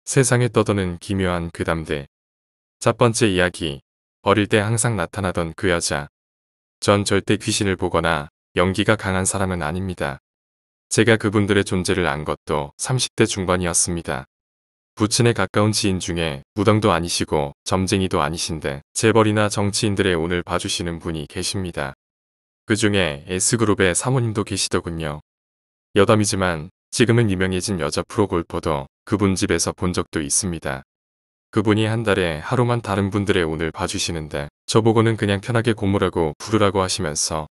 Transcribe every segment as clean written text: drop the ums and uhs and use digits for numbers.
세상에 떠도는 기묘한 괴담들. 첫 번째 이야기. 어릴 때 항상 나타나던 그 여자. 전 절대 귀신을 보거나 연기가 강한 사람은 아닙니다. 제가 그분들의 존재를 안 것도 30대 중반이었습니다. 부친에 가까운 지인 중에 무당도 아니시고 점쟁이도 아니신데 재벌이나 정치인들의 운을 봐주시는 분이 계십니다. 그 중에 S그룹의 사모님도 계시더군요. 여담이지만 지금은 유명해진 여자 프로골퍼도 그분 집에서 본 적도 있습니다. 그분이 한 달에 하루만 다른 분들의 운을 봐주시는데 저보고는 그냥 편하게 고모라고 부르라고 하시면서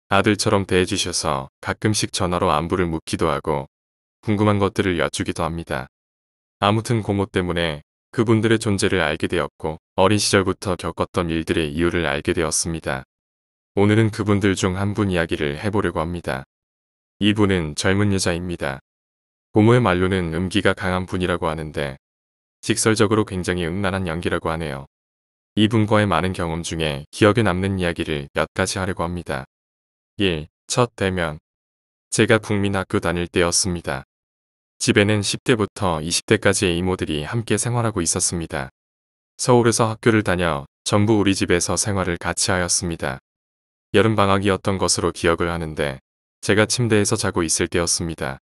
아들처럼 대해주셔서 가끔씩 전화로 안부를 묻기도 하고 궁금한 것들을 여쭈기도 합니다. 아무튼 고모 때문에 그분들의 존재를 알게 되었고 어린 시절부터 겪었던 일들의 이유를 알게 되었습니다. 오늘은 그분들 중 한 분 이야기를 해보려고 합니다. 이분은 젊은 여자입니다. 고모의 말로는 음기가 강한 분이라고 하는데 직설적으로 굉장히 음란한 연기라고 하네요. 이분과의 많은 경험 중에 기억에 남는 이야기를 몇 가지 하려고 합니다. 1. 첫 대면. 제가 국민학교 다닐 때였습니다. 집에는 10대부터 20대까지의 이모들이 함께 생활하고 있었습니다. 서울에서 학교를 다녀 전부 우리 집에서 생활을 같이 하였습니다. 여름방학이었던 것으로 기억을 하는데 제가 침대에서 자고 있을 때였습니다.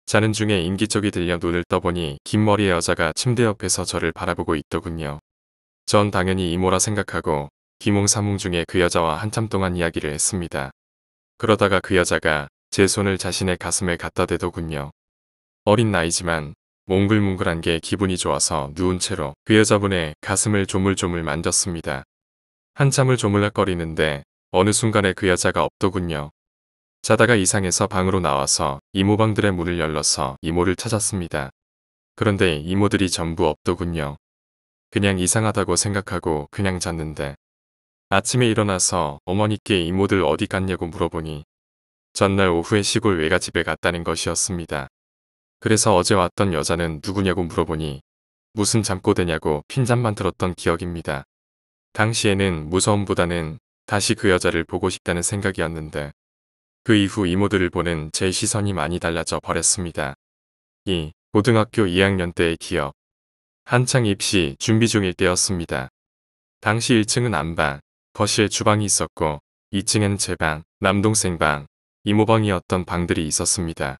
자는 중에 인기척이 들려 눈을 떠보니 긴 머리의 여자가 침대 옆에서 저를 바라보고 있더군요. 전 당연히 이모라 생각하고 비몽사몽 중에 그 여자와 한참 동안 이야기를 했습니다. 그러다가 그 여자가 제 손을 자신의 가슴에 갖다 대더군요. 어린 나이지만 몽글몽글한 게 기분이 좋아서 누운 채로 그 여자분의 가슴을 조물조물 만졌습니다. 한참을 조물락거리는데 어느 순간에 그 여자가 없더군요. 자다가 이상해서 방으로 나와서 이모방들의 문을 열러서 이모를 찾았습니다. 그런데 이모들이 전부 없더군요. 그냥 이상하다고 생각하고 그냥 잤는데 아침에 일어나서 어머니께 이모들 어디 갔냐고 물어보니 전날 오후에 시골 외갓집에 갔다는 것이었습니다. 그래서 어제 왔던 여자는 누구냐고 물어보니 무슨 잠꼬대냐고 핀잔만 들었던 기억입니다. 당시에는 무서움보다는 다시 그 여자를 보고 싶다는 생각이었는데 그 이후 이모들을 보는 제 시선이 많이 달라져 버렸습니다. 2. 고등학교 2학년 때의 기억. 한창 입시 준비 중일 때였습니다. 당시 1층은 안방, 거실, 주방이 있었고 2층에는 제 방, 남동생 방, 이모방이었던 방들이 있었습니다.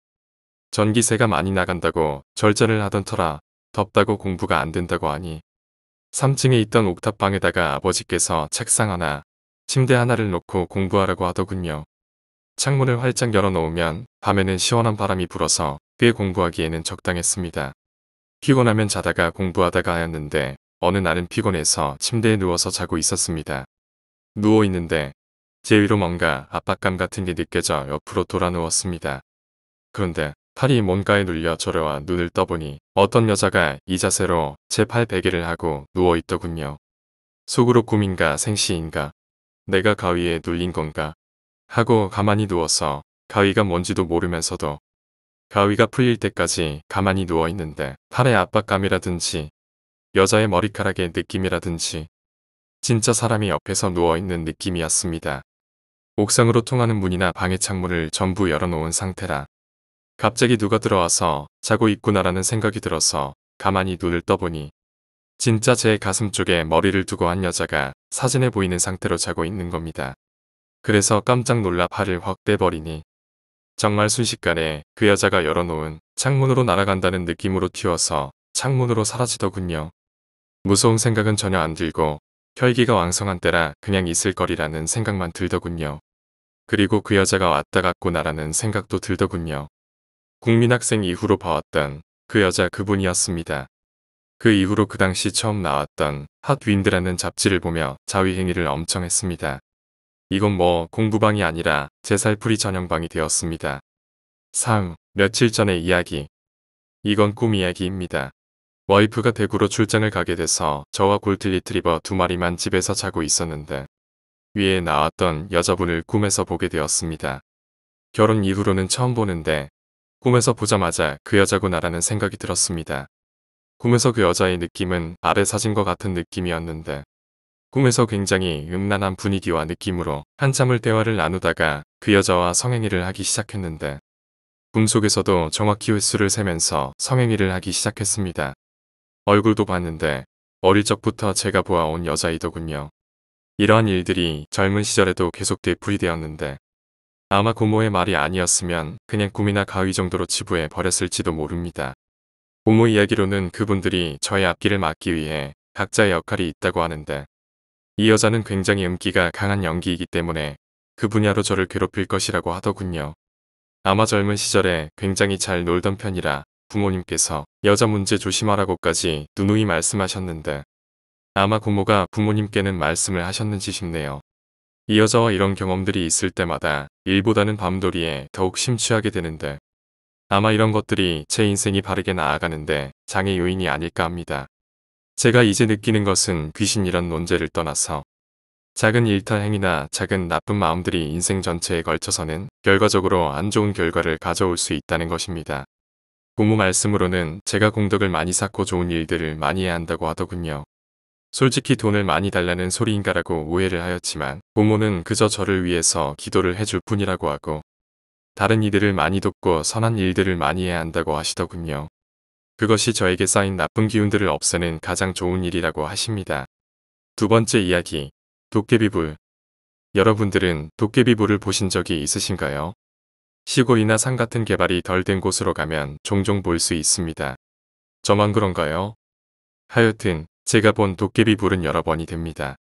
전기세가 많이 나간다고 절전을 하던 터라 덥다고 공부가 안 된다고 하니 3층에 있던 옥탑방에다가 아버지께서 책상 하나, 침대 하나를 놓고 공부하라고 하더군요. 창문을 활짝 열어놓으면 밤에는 시원한 바람이 불어서 꽤 공부하기에는 적당했습니다. 피곤하면 자다가 공부하다가 하였는데 어느 날은 피곤해서 침대에 누워서 자고 있었습니다. 누워있는데 제 위로 뭔가 압박감 같은 게 느껴져 옆으로 돌아 누웠습니다. 그런데 팔이 뭔가에 눌려 저려와 눈을 떠보니 어떤 여자가 이 자세로 제 팔 베개를 하고 누워있더군요. 속으로 꿈인가 생시인가 내가 가위에 눌린 건가 하고 가만히 누워서 가위가 뭔지도 모르면서도 가위가 풀릴 때까지 가만히 누워있는데 팔의 압박감이라든지 여자의 머리카락의 느낌이라든지 진짜 사람이 옆에서 누워있는 느낌이었습니다. 옥상으로 통하는 문이나 방의 창문을 전부 열어놓은 상태라 갑자기 누가 들어와서 자고 있구나라는 생각이 들어서 가만히 눈을 떠보니 진짜 제 가슴 쪽에 머리를 두고 한 여자가 사진에 보이는 상태로 자고 있는 겁니다. 그래서 깜짝 놀라 팔을 확 떼버리니 정말 순식간에 그 여자가 열어놓은 창문으로 날아간다는 느낌으로 튀어서 창문으로 사라지더군요. 무서운 생각은 전혀 안 들고 혈기가 왕성한 때라 그냥 있을 거리라는 생각만 들더군요. 그리고 그 여자가 왔다 갔구나라는 생각도 들더군요. 국민학생 이후로 봐왔던 그 여자 그분이었습니다. 그 이후로 그 당시 처음 나왔던 핫윈드라는 잡지를 보며 자위행위를 엄청 했습니다. 이건 뭐 공부방이 아니라 제 살풀이 전용방이 되었습니다. 3. 며칠 전의 이야기. 이건 꿈 이야기입니다. 와이프가 대구로 출장을 가게 돼서 저와 골든 리트리버 2마리만 집에서 자고 있었는데 위에 나왔던 여자분을 꿈에서 보게 되었습니다. 결혼 이후로는 처음 보는데 꿈에서 보자마자 그 여자구나라는 생각이 들었습니다. 꿈에서 그 여자의 느낌은 아래 사진과 같은 느낌이었는데 꿈에서 굉장히 음란한 분위기와 느낌으로 한참을 대화를 나누다가 그 여자와 성행위를 하기 시작했는데 꿈속에서도 정확히 횟수를 세면서 성행위를 하기 시작했습니다. 얼굴도 봤는데 어릴 적부터 제가 보아온 여자이더군요. 이러한 일들이 젊은 시절에도 계속 되풀이되었는데 아마 고모의 말이 아니었으면 그냥 꿈이나 가위 정도로 치부해 버렸을지도 모릅니다. 고모 이야기로는 그분들이 저의 앞길을 막기 위해 각자의 역할이 있다고 하는데 이 여자는 굉장히 음기가 강한 연기이기 때문에 그 분야로 저를 괴롭힐 것이라고 하더군요. 아마 젊은 시절에 굉장히 잘 놀던 편이라 부모님께서 여자 문제 조심하라고까지 누누이 말씀하셨는데 아마 고모가 부모님께는 말씀을 하셨는지 싶네요. 이 여자와 이런 경험들이 있을 때마다 일보다는 밤돌이에 더욱 심취하게 되는데 아마 이런 것들이 제 인생이 바르게 나아가는데 장애 요인이 아닐까 합니다. 제가 이제 느끼는 것은 귀신이란 논제를 떠나서 작은 일탈 행위나 작은 나쁜 마음들이 인생 전체에 걸쳐서는 결과적으로 안 좋은 결과를 가져올 수 있다는 것입니다. 고모 말씀으로는 제가 공덕을 많이 쌓고 좋은 일들을 많이 해야 한다고 하더군요. 솔직히 돈을 많이 달라는 소리인가라고 오해를 하였지만 고모는 그저 저를 위해서 기도를 해줄 뿐이라고 하고 다른 이들을 많이 돕고 선한 일들을 많이 해야 한다고 하시더군요. 그것이 저에게 쌓인 나쁜 기운들을 없애는 가장 좋은 일이라고 하십니다. 두 번째 이야기, 도깨비불. 여러분들은 도깨비불을 보신 적이 있으신가요? 시골이나 산 같은 개발이 덜 된 곳으로 가면 종종 볼 수 있습니다. 저만 그런가요? 하여튼 제가 본 도깨비불은 여러 번이 됩니다.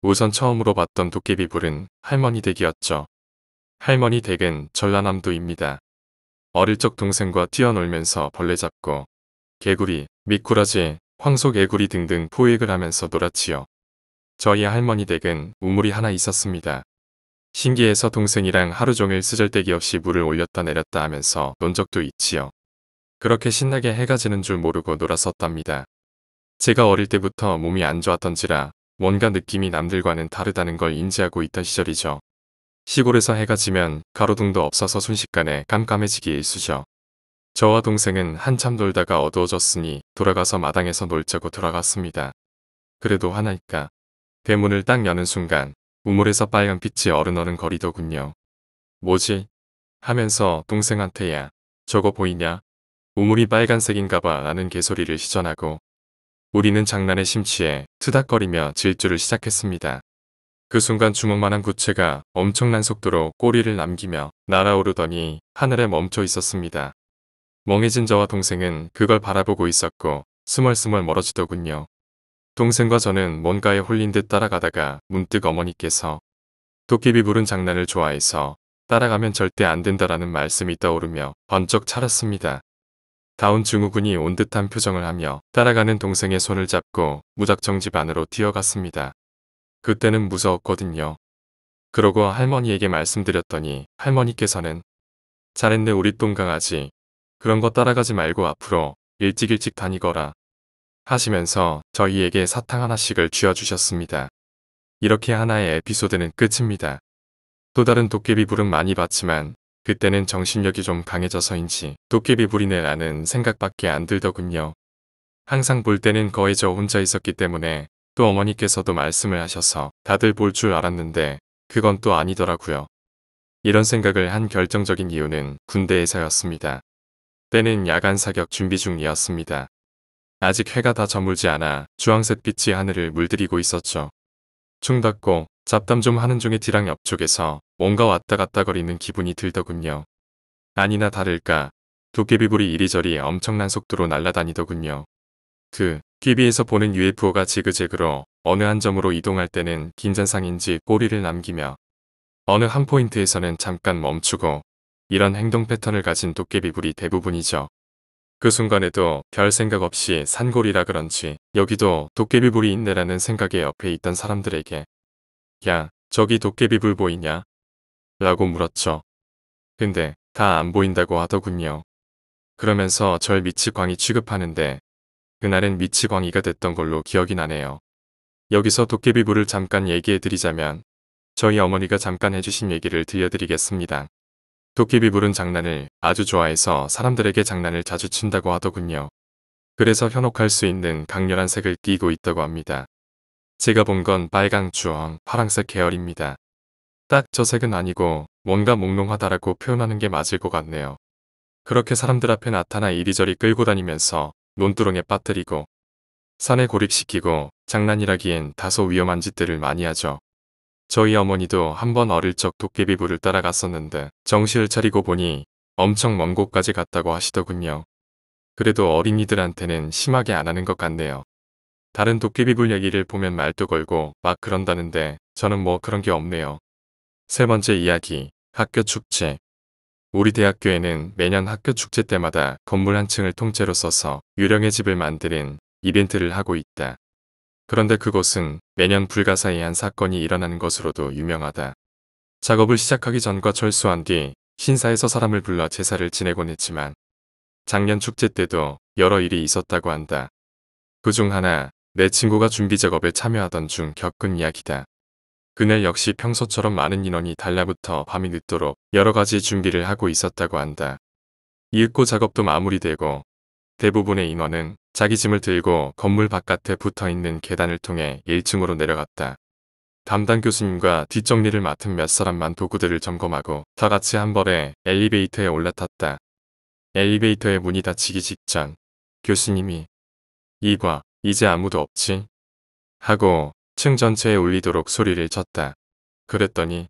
우선 처음으로 봤던 도깨비불은 할머니 댁이었죠. 할머니 댁은 전라남도입니다. 어릴 적 동생과 뛰어놀면서 벌레 잡고 개구리, 미꾸라지, 황소개구리 등등 포획을 하면서 놀았지요. 저희 할머니 댁은 우물이 하나 있었습니다. 신기해서 동생이랑 하루 종일 쓰잘데기 없이 물을 올렸다 내렸다 하면서 논 적도 있지요. 그렇게 신나게 해가 지는 줄 모르고 놀았었답니다. 제가 어릴 때부터 몸이 안 좋았던지라 뭔가 느낌이 남들과는 다르다는 걸 인지하고 있던 시절이죠. 시골에서 해가 지면 가로등도 없어서 순식간에 깜깜해지기 일쑤죠. 저와 동생은 한참 놀다가 어두워졌으니 돌아가서 마당에서 놀자고 돌아갔습니다. 그래도 하나니까 대문을 딱 여는 순간 우물에서 빨간 빛이 어른어른 거리더군요. 뭐지? 하면서 동생한테 야, 저거 보이냐? 우물이 빨간색인가봐 라는 개소리를 시전하고 우리는 장난에 심취해 투닥거리며 질주를 시작했습니다. 그 순간 주먹만한 구체가 엄청난 속도로 꼬리를 남기며 날아오르더니 하늘에 멈춰 있었습니다. 멍해진 저와 동생은 그걸 바라보고 있었고 스멀스멀 멀어지더군요. 동생과 저는 뭔가에 홀린 듯 따라가다가 문득 어머니께서 도깨비 부른 장난을 좋아해서 따라가면 절대 안 된다라는 말씀이 떠오르며 번쩍 차렸습니다. 다운 증후군이 온 듯한 표정을 하며 따라가는 동생의 손을 잡고 무작정 집 안으로 뛰어갔습니다. 그때는 무서웠거든요. 그러고 할머니에게 말씀드렸더니 할머니께서는 잘했네 우리 똥강아지. 그런 거 따라가지 말고 앞으로 일찍 다니거라 하시면서 저희에게 사탕 하나씩을 쥐어주셨습니다. 이렇게 하나의 에피소드는 끝입니다. 또 다른 도깨비불은 많이 봤지만 그때는 정신력이 좀 강해져서인지 도깨비불이네 라는 생각밖에 안 들더군요. 항상 볼 때는 거의 저 혼자 있었기 때문에 또 어머니께서도 말씀을 하셔서 다들 볼 줄 알았는데 그건 또 아니더라고요. 이런 생각을 한 결정적인 이유는 군대에서였습니다. 때는 야간 사격 준비 중이었습니다. 아직 해가 다 저물지 않아 주황색 빛이 하늘을 물들이고 있었죠. 충 닫고 잡담 좀 하는 중에 뒤랑 옆쪽에서 뭔가 왔다 갔다 거리는 기분이 들더군요. 아니나 다를까 도깨비불이 이리저리 엄청난 속도로 날아다니더군요. TV에서 보는 UFO가 지그재그로 어느 한 점으로 이동할 때는 긴장상인지 꼬리를 남기며 어느 한 포인트에서는 잠깐 멈추고 이런 행동 패턴을 가진 도깨비불이 대부분이죠. 그 순간에도 별 생각 없이 산골이라 그런지 여기도 도깨비불이 있네라는 생각에 옆에 있던 사람들에게 야, 저기 도깨비불 보이냐? 라고 물었죠. 근데 다 안 보인다고 하더군요. 그러면서 절 미치광이 취급하는데 그날은 미치광이가 됐던 걸로 기억이 나네요. 여기서 도깨비불을 잠깐 얘기해드리자면 저희 어머니가 잠깐 해주신 얘기를 들려드리겠습니다. 도깨비불은 장난을 아주 좋아해서 사람들에게 장난을 자주 친다고 하더군요. 그래서 현혹할 수 있는 강렬한 색을 띠고 있다고 합니다. 제가 본 건 빨강, 주황, 파랑색 계열입니다. 딱 저 색은 아니고 뭔가 몽롱하다라고 표현하는 게 맞을 것 같네요. 그렇게 사람들 앞에 나타나 이리저리 끌고 다니면서 논두렁에 빠뜨리고 산에 고립시키고 장난이라기엔 다소 위험한 짓들을 많이 하죠. 저희 어머니도 한번 어릴 적 도깨비불을 따라갔었는데 정신을 차리고 보니 엄청 먼 곳까지 갔다고 하시더군요. 그래도 어린이들한테는 심하게 안 하는 것 같네요. 다른 도깨비불 얘기를 보면 말도 걸고 막 그런다는데 저는 뭐 그런 게 없네요. 세 번째 이야기, 학교 축제. 우리 대학교에는 매년 학교 축제 때마다 건물 한 층을 통째로 써서 유령의 집을 만드는 이벤트를 하고 있다. 그런데 그곳은 매년 불가사의한 사건이 일어나는 것으로도 유명하다. 작업을 시작하기 전과 철수한 뒤 신사에서 사람을 불러 제사를 지내곤 했지만 작년 축제 때도 여러 일이 있었다고 한다. 그중 하나, 내 친구가 준비 작업에 참여하던 중 겪은 이야기다. 그날 역시 평소처럼 많은 인원이 달라붙어 밤이 늦도록 여러 가지 준비를 하고 있었다고 한다. 이윽고 작업도 마무리되고 대부분의 인원은 자기 짐을 들고 건물 바깥에 붙어있는 계단을 통해 1층으로 내려갔다. 담당 교수님과 뒷정리를 맡은 몇 사람만 도구들을 점검하고 다 같이 한 번에 엘리베이터에 올라탔다. 엘리베이터의 문이 닫히기 직전 교수님이 이봐, 이제 아무도 없지? 하고 층 전체에 울리도록 소리를 쳤다. 그랬더니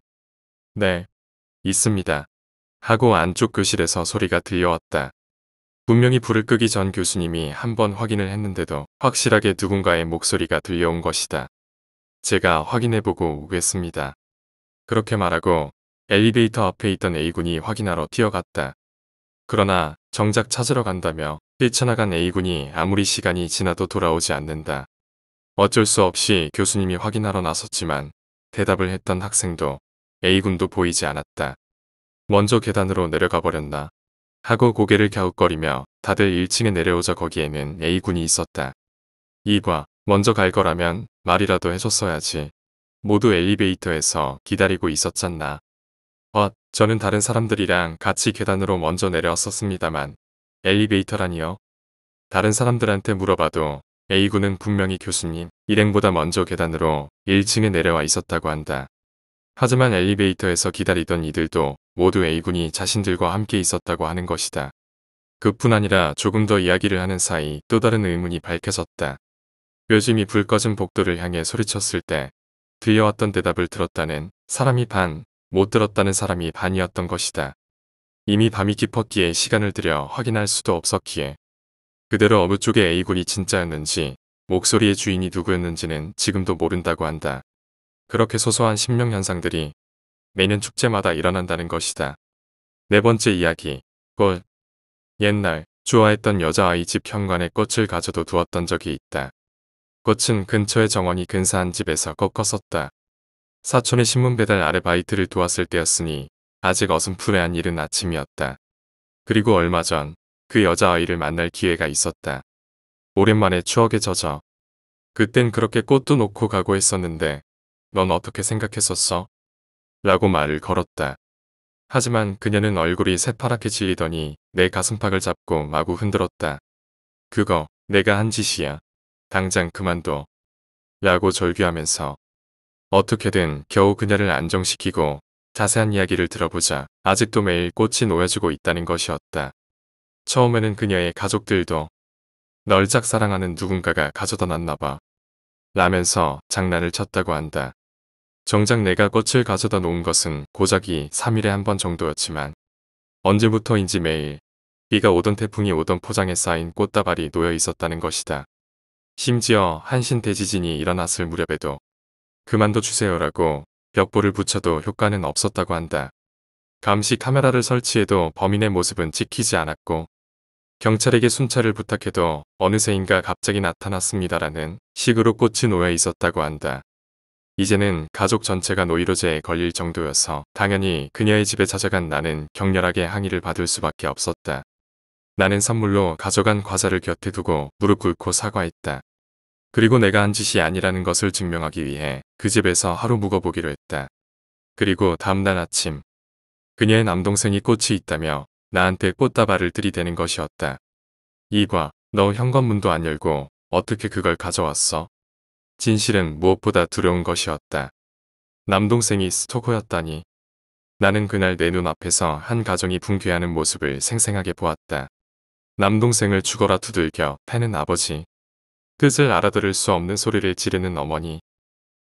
네, 있습니다. 하고 안쪽 교실에서 소리가 들려왔다. 분명히 불을 끄기 전 교수님이 한번 확인을 했는데도 확실하게 누군가의 목소리가 들려온 것이다. 제가 확인해보고 오겠습니다. 그렇게 말하고 엘리베이터 앞에 있던 A군이 확인하러 뛰어갔다. 그러나 정작 찾으러 간다며 뛰쳐나간 A군이 아무리 시간이 지나도 돌아오지 않는다. 어쩔 수 없이 교수님이 확인하러 나섰지만 대답을 했던 학생도 A군도 보이지 않았다. 먼저 계단으로 내려가 버렸나 하고 고개를 갸웃거리며 다들 1층에 내려오자 거기에는 A군이 있었다. 이봐, 먼저 갈 거라면 말이라도 해줬어야지. 모두 엘리베이터에서 기다리고 있었잖나. 저는 다른 사람들이랑 같이 계단으로 먼저 내려왔었습니다만 엘리베이터라니요? 다른 사람들한테 물어봐도 A군은 분명히 교수님 일행보다 먼저 계단으로 1층에 내려와 있었다고 한다. 하지만 엘리베이터에서 기다리던 이들도 모두 A군이 자신들과 함께 있었다고 하는 것이다. 그뿐 아니라 조금 더 이야기를 하는 사이 또 다른 의문이 밝혀졌다. 요즘이 불 꺼진 복도를 향해 소리쳤을 때 들려왔던 대답을 들었다는 사람이 반, 못 들었다는 사람이 반이었던 것이다. 이미 밤이 깊었기에 시간을 들여 확인할 수도 없었기에 그대로 어느 쪽의 A군이 진짜였는지 목소리의 주인이 누구였는지는 지금도 모른다고 한다. 그렇게 소소한 신명 현상들이 매년 축제마다 일어난다는 것이다. 네 번째 이야기, 꽃. 옛날 좋아했던 여자아이 집 현관에 꽃을 가져도 두었던 적이 있다. 꽃은 근처의 정원이 근사한 집에서 꺾었었다. 사촌의 신문 배달 아르바이트를 도왔을 때였으니 아직 어슴푸레한 이른 아침이었다. 그리고 얼마 전 그 여자아이를 만날 기회가 있었다. 오랜만에 추억에 젖어. 그땐 그렇게 꽃도 놓고 가고 했었는데 넌 어떻게 생각했었어? 라고 말을 걸었다. 하지만 그녀는 얼굴이 새파랗게 질리더니 내 가슴팍을 잡고 마구 흔들었다. 그거 내가 한 짓이야. 당장 그만둬. 라고 절규하면서 어떻게든 겨우 그녀를 안정시키고 자세한 이야기를 들어보자 아직도 매일 꽃이 놓여지고 있다는 것이었다. 처음에는 그녀의 가족들도 널 짝사랑하는 누군가가 가져다 놨나봐 라면서 장난을 쳤다고 한다. 정작 내가 꽃을 가져다 놓은 것은 고작이 3일에 한 번 정도였지만 언제부터인지 매일 비가 오던 태풍이 오던 포장에 쌓인 꽃다발이 놓여 있었다는 것이다. 심지어 한신 대지진이 일어났을 무렵에도 그만둬 주세요라고 벽보를 붙여도 효과는 없었다고 한다. 감시 카메라를 설치해도 범인의 모습은 찍히지 않았고 경찰에게 순찰을 부탁해도 어느새인가 갑자기 나타났습니다라는 식으로 꽃이 놓여 있었다고 한다. 이제는 가족 전체가 노이로제에 걸릴 정도여서 당연히 그녀의 집에 찾아간 나는 격렬하게 항의를 받을 수밖에 없었다. 나는 선물로 가져간 과자를 곁에 두고 무릎 꿇고 사과했다. 그리고 내가 한 짓이 아니라는 것을 증명하기 위해 그 집에서 하루 묵어보기로 했다. 그리고 다음날 아침 그녀의 남동생이 꽃이 있다며 나한테 꽃다발을 들이대는 것이었다. 이봐, 너 현관문도 안 열고 어떻게 그걸 가져왔어? 진실은 무엇보다 두려운 것이었다. 남동생이 스토커였다니. 나는 그날 내 눈앞에서 한 가정이 붕괴하는 모습을 생생하게 보았다. 남동생을 죽어라 두들겨 패는 아버지. 뜻을 알아들을 수 없는 소리를 지르는 어머니.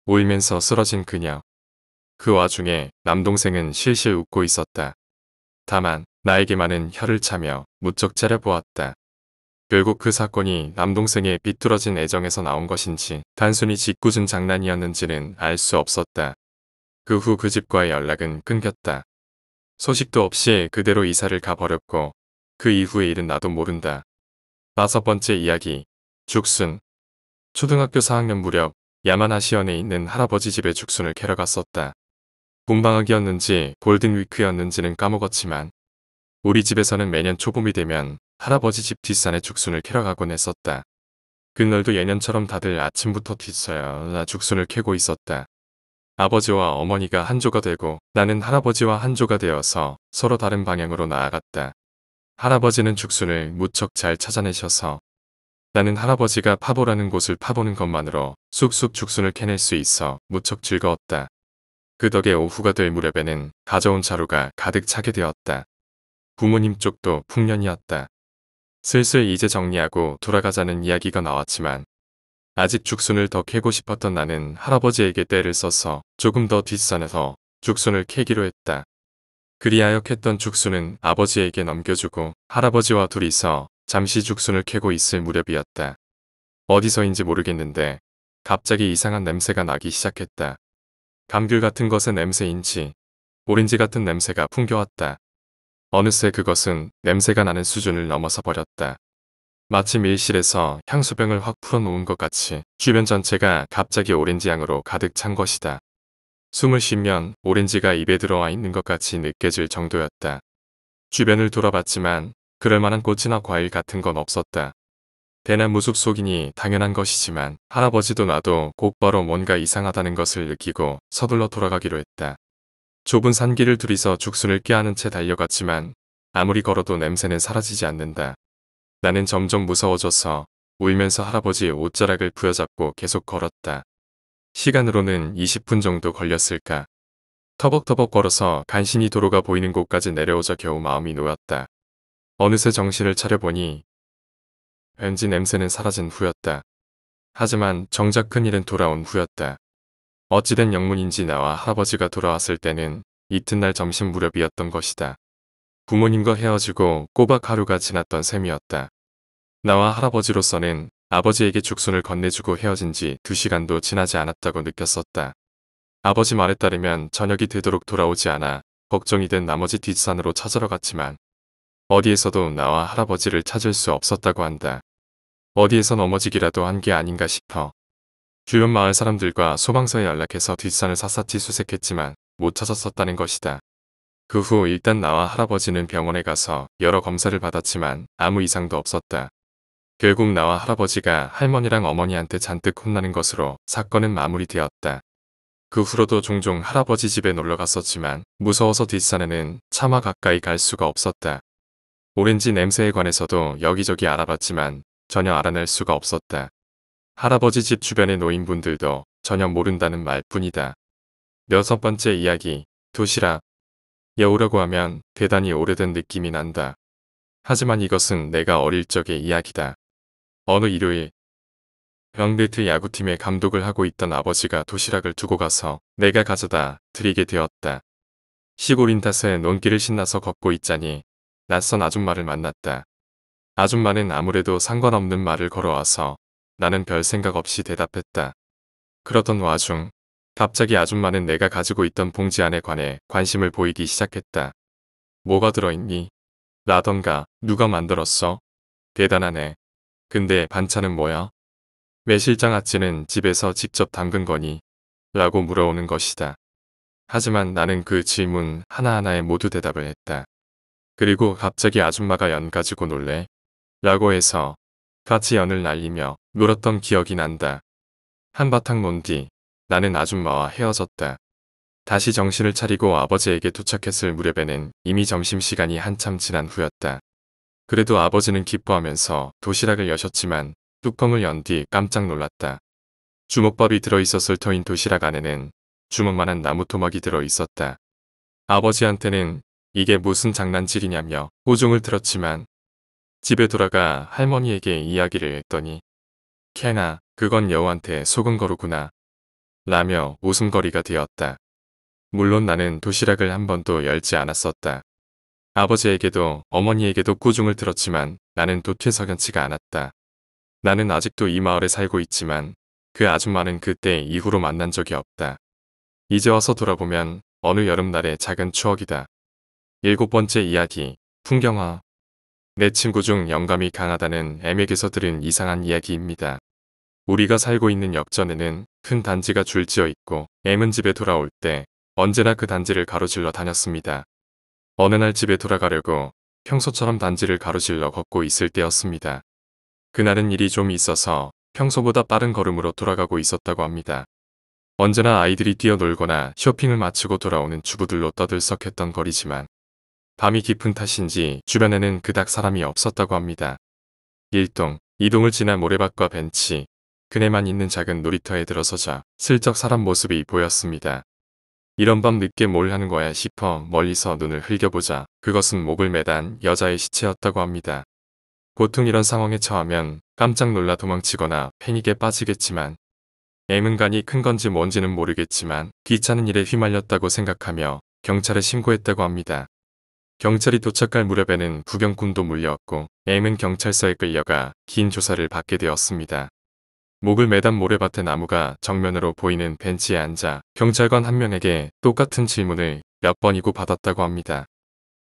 울면서 쓰러진 그녀. 그 와중에 남동생은 실실 웃고 있었다. 다만 나에게만은 혀를 차며 무척 째려보았다. 결국 그 사건이 남동생의 비뚤어진 애정에서 나온 것인지 단순히 짓궂은 장난이었는지는 알 수 없었다. 그 후 그 집과의 연락은 끊겼다. 소식도 없이 그대로 이사를 가버렸고 그 이후의 일은 나도 모른다. 5번째 이야기. 죽순. 초등학교 4학년 무렵 야마나시현에 있는 할아버지 집에 죽순을 캐러 갔었다. 봄방학이었는지 골든위크였는지는 까먹었지만 우리 집에서는 매년 초봄이 되면 할아버지 집 뒷산에 죽순을 캐러 가곤 했었다. 그날도 예년처럼 다들 아침부터 뒤서야 죽순을 캐고 있었다. 아버지와 어머니가 한조가 되고 나는 할아버지와 한조가 되어서 서로 다른 방향으로 나아갔다. 할아버지는 죽순을 무척 잘 찾아내셔서 나는 할아버지가 파보라는 곳을 파보는 것만으로 쑥쑥 죽순을 캐낼 수 있어 무척 즐거웠다. 그 덕에 오후가 될 무렵에는 가져온 자루가 가득 차게 되었다. 부모님 쪽도 풍년이었다. 슬슬 이제 정리하고 돌아가자는 이야기가 나왔지만 아직 죽순을 더 캐고 싶었던 나는 할아버지에게 떼를 써서 조금 더 뒷산에서 죽순을 캐기로 했다. 그리하여 캤던 죽순은 아버지에게 넘겨주고 할아버지와 둘이서 잠시 죽순을 캐고 있을 무렵이었다. 어디서인지 모르겠는데 갑자기 이상한 냄새가 나기 시작했다. 감귤 같은 것의 냄새인지 오렌지 같은 냄새가 풍겨왔다. 어느새 그것은 냄새가 나는 수준을 넘어서 버렸다. 마치 밀실에서 향수병을 확 풀어놓은 것 같이 주변 전체가 갑자기 오렌지 향으로 가득 찬 것이다. 숨을 쉬면 오렌지가 입에 들어와 있는 것 같이 느껴질 정도였다. 주변을 돌아봤지만 그럴 만한 꽃이나 과일 같은 건 없었다. 대나무 숲 속이니 당연한 것이지만 할아버지도 나도 곧바로 뭔가 이상하다는 것을 느끼고 서둘러 돌아가기로 했다. 좁은 산길을 둘이서 죽순을 꾀하는 채 달려갔지만 아무리 걸어도 냄새는 사라지지 않는다. 나는 점점 무서워져서 울면서 할아버지의 옷자락을 부여잡고 계속 걸었다. 시간으로는 20분 정도 걸렸을까. 터벅터벅 걸어서 간신히 도로가 보이는 곳까지 내려오자 겨우 마음이 놓였다. 어느새 정신을 차려보니 왠지 냄새는 사라진 후였다. 하지만 정작 큰일은 돌아온 후였다. 어찌된 영문인지 나와 할아버지가 돌아왔을 때는 이튿날 점심 무렵이었던 것이다. 부모님과 헤어지고 꼬박 하루가 지났던 셈이었다. 나와 할아버지로서는 아버지에게 죽순을 건네주고 헤어진 지 2시간도 지나지 않았다고 느꼈었다. 아버지 말에 따르면 저녁이 되도록 돌아오지 않아 걱정이 된 나머지 뒷산으로 찾으러 갔지만 어디에서도 나와 할아버지를 찾을 수 없었다고 한다. 어디에서 넘어지기라도 한 게 아닌가 싶어. 주변 마을 사람들과 소방서에 연락해서 뒷산을 샅샅이 수색했지만 못 찾았었다는 것이다. 그 후 일단 나와 할아버지는 병원에 가서 여러 검사를 받았지만 아무 이상도 없었다. 결국 나와 할아버지가 할머니랑 어머니한테 잔뜩 혼나는 것으로 사건은 마무리되었다. 그 후로도 종종 할아버지 집에 놀러 갔었지만 무서워서 뒷산에는 차마 가까이 갈 수가 없었다. 오렌지 냄새에 관해서도 여기저기 알아봤지만 전혀 알아낼 수가 없었다. 할아버지 집 주변의 노인분들도 전혀 모른다는 말뿐이다. 6번째 이야기. 도시락. 여우라고 하면 대단히 오래된 느낌이 난다. 하지만 이것은 내가 어릴 적의 이야기다. 어느 일요일 병대트 야구팀의 감독을 하고 있던 아버지가 도시락을 두고 가서 내가 가져다 드리게 되었다. 시골인 탓에 논길을 신나서 걷고 있자니 낯선 아줌마를 만났다. 아줌마는 아무래도 상관없는 말을 걸어와서 나는 별 생각 없이 대답했다. 그러던 와중 갑자기 아줌마는 내가 가지고 있던 봉지 안에 관해 관심을 보이기 시작했다. 뭐가 들어있니? 라던가 누가 만들었어? 대단하네. 근데 반찬은 뭐야? 매실장아찌는 집에서 직접 담근 거니? 라고 물어오는 것이다. 하지만 나는 그 질문 하나하나에 모두 대답을 했다. 그리고 갑자기 아줌마가 연 가지고 놀래? 라고 해서 같이 연을 날리며 놀았던 기억이 난다. 한바탕 논 뒤 나는 아줌마와 헤어졌다. 다시 정신을 차리고 아버지에게 도착했을 무렵에는 이미 점심시간이 한참 지난 후였다. 그래도 아버지는 기뻐하면서 도시락을 여셨지만 뚜껑을 연 뒤 깜짝 놀랐다. 주먹밥이 들어있었을 터인 도시락 안에는 주먹만한 나무 토막이 들어있었다. 아버지한테는 이게 무슨 장난질이냐며 호종을 들었지만 집에 돌아가 할머니에게 이야기를 했더니 캐나, 그건 여우한테 속은 거로구나. 라며 웃음거리가 되었다. 물론 나는 도시락을 한 번도 열지 않았었다. 아버지에게도 어머니에게도 꾸중을 들었지만 나는 도퇴석연치가 않았다. 나는 아직도 이 마을에 살고 있지만 그 아줌마는 그때 이후로 만난 적이 없다. 이제 와서 돌아보면 어느 여름날의 작은 추억이다. 7번째 이야기, 풍경화. 내 친구 중 영감이 강하다는 M에게서 들은 이상한 이야기입니다. 우리가 살고 있는 역전에는 큰 단지가 줄지어 있고 M은 집에 돌아올 때 언제나 그 단지를 가로질러 다녔습니다. 어느 날 집에 돌아가려고 평소처럼 단지를 가로질러 걷고 있을 때였습니다. 그날은 일이 좀 있어서 평소보다 빠른 걸음으로 돌아가고 있었다고 합니다. 언제나 아이들이 뛰어놀거나 쇼핑을 마치고 돌아오는 주부들로 떠들썩했던 거리지만 밤이 깊은 탓인지 주변에는 그닥 사람이 없었다고 합니다. 1동, 2동을 지나 모래밭과 벤치, 그네만 있는 작은 놀이터에 들어서자 슬쩍 사람 모습이 보였습니다. 이런 밤 늦게 뭘 하는 거야 싶어 멀리서 눈을 흘겨보자 그것은 목을 매단 여자의 시체였다고 합니다. 보통 이런 상황에 처하면 깜짝 놀라 도망치거나 패닉에 빠지겠지만 M은 간이 큰 건지 뭔지는 모르겠지만 귀찮은 일에 휘말렸다고 생각하며 경찰에 신고했다고 합니다. 경찰이 도착할 무렵에는 구경꾼도 몰려왔고 M은 경찰서에 끌려가 긴 조사를 받게 되었습니다. 목을 매단 모래밭의 나무가 정면으로 보이는 벤치에 앉아 경찰관 한 명에게 똑같은 질문을 몇 번이고 받았다고 합니다.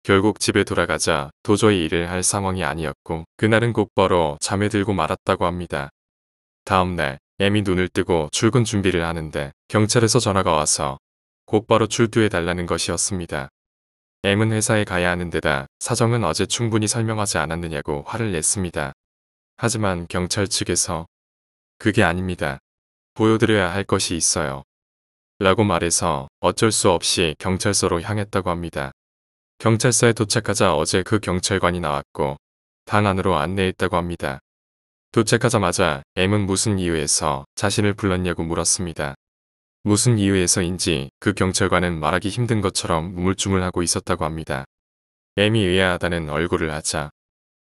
결국 집에 돌아가자 도저히 일을 할 상황이 아니었고 그날은 곧바로 잠에 들고 말았다고 합니다. 다음날 M이 눈을 뜨고 출근 준비를 하는데 경찰에서 전화가 와서 곧바로 출두해달라는 것이었습니다. M은 회사에 가야 하는 데다 사정은 어제 충분히 설명하지 않았느냐고 화를 냈습니다. 하지만 경찰 측에서 그게 아닙니다. 보여드려야 할 것이 있어요. 라고 말해서 어쩔 수 없이 경찰서로 향했다고 합니다. 경찰서에 도착하자 어제 그 경찰관이 나왔고 방 안으로 안내했다고 합니다. 도착하자마자 M은 무슨 이유에서 자신을 불렀냐고 물었습니다. 무슨 이유에서인지 그 경찰관은 말하기 힘든 것처럼 우물쭈물하고 있었다고 합니다. M이 의아하다는 얼굴을 하자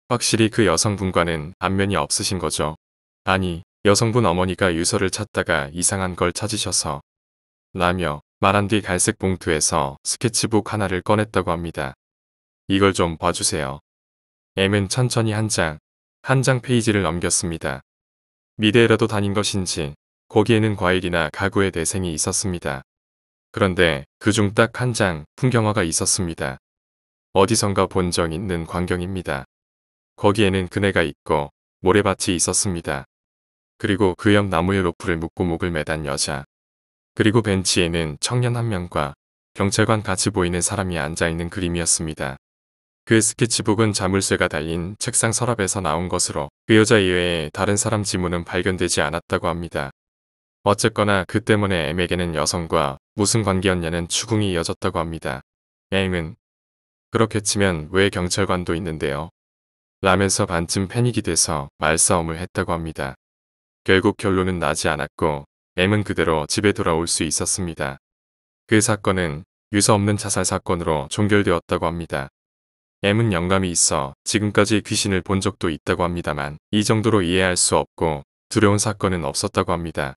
확실히 그 여성분과는 안면이 없으신 거죠. 아니, 여성분 어머니가 유서를 찾다가 이상한 걸 찾으셔서 라며 말한 뒤 갈색 봉투에서 스케치북 하나를 꺼냈다고 합니다. 이걸 좀 봐주세요. M은 천천히 한 장 페이지를 넘겼습니다. 미대라도 다닌 것인지 거기에는 과일이나 가구의 대생이 있었습니다. 그런데 그중 딱 한 장 풍경화가 있었습니다. 어디선가 본 적 있는 광경입니다. 거기에는 그네가 있고 모래밭이 있었습니다. 그리고 그 옆 나무에 로프를 묶고 목을 매단 여자. 그리고 벤치에는 청년 한 명과 경찰관 같이 보이는 사람이 앉아있는 그림이었습니다. 그 스케치북은 자물쇠가 달린 책상 서랍에서 나온 것으로 그 여자 이외에 다른 사람 지문은 발견되지 않았다고 합니다. 어쨌거나 그 때문에 M에게는 여성과 무슨 관계였냐는 추궁이 이어졌다고 합니다. M은 그렇게 치면 왜 경찰관도 있는데요? 라면서 반쯤 패닉이 돼서 말싸움을 했다고 합니다. 결국 결론은 나지 않았고 M은 그대로 집에 돌아올 수 있었습니다. 그 사건은 유서 없는 자살 사건으로 종결되었다고 합니다. M은 영감이 있어 지금까지 귀신을 본 적도 있다고 합니다만 이 정도로 이해할 수 없고 두려운 사건은 없었다고 합니다.